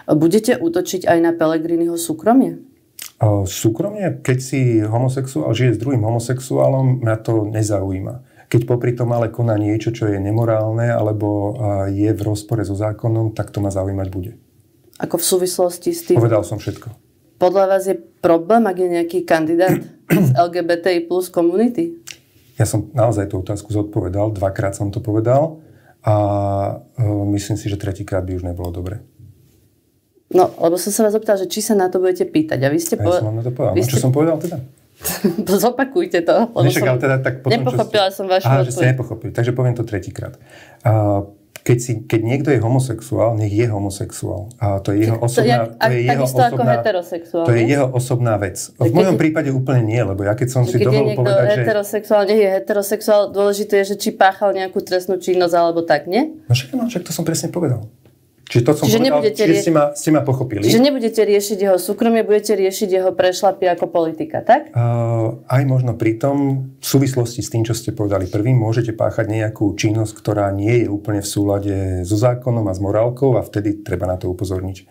Budete útočiť aj na Pellegriniho súkromie? Súkromie, keď si homosexuál žije s druhým homosexuálom, mňa to nezaujíma. Keď popri tom ale koná niečo, čo je nemorálne alebo je v rozpore so zákonom, tak to ma zaujímať bude. Ako v súvislosti s tým? Povedal som všetko. Podľa vás je problém, ak je nejaký kandidát z LGBTI plus komunity? Ja som naozaj tú otázku zodpovedal, 2-krát som to povedal a myslím si, že 3-krát by už nebolo dobre. No, lebo som sa vás opýtal, že či sa na to budete pýtať. A vy ste ja som vám na to povedal. No, čo som povedal teda? Zopakujte to. Lebo som teda, tak potom, nepochopila som vašu odpoveď. Že ste nepochopili. Takže poviem to 3-krát. Keď niekto je homosexuál, nech je homosexuál. A to je jeho osobná, to je jeho osobná vec. V mojom prípade úplne nie, lebo ja keď som si dovolil povedať, že... heterosexuál, nech je heterosexuál, dôležité je, že či páchal nejakú trestnú činnosť alebo tak, nie? No však to som presne povedal. Čiže to som povedal, ste ma pochopili. Čiže nebudete riešiť jeho súkromie, budete riešiť jeho prešlapy ako politika, tak? Aj možno pri tom, v súvislosti s tým, čo ste povedali prvým, môžete páchať nejakú činnosť, ktorá nie je úplne v súlade so zákonom a s morálkou a vtedy treba na to upozorniť.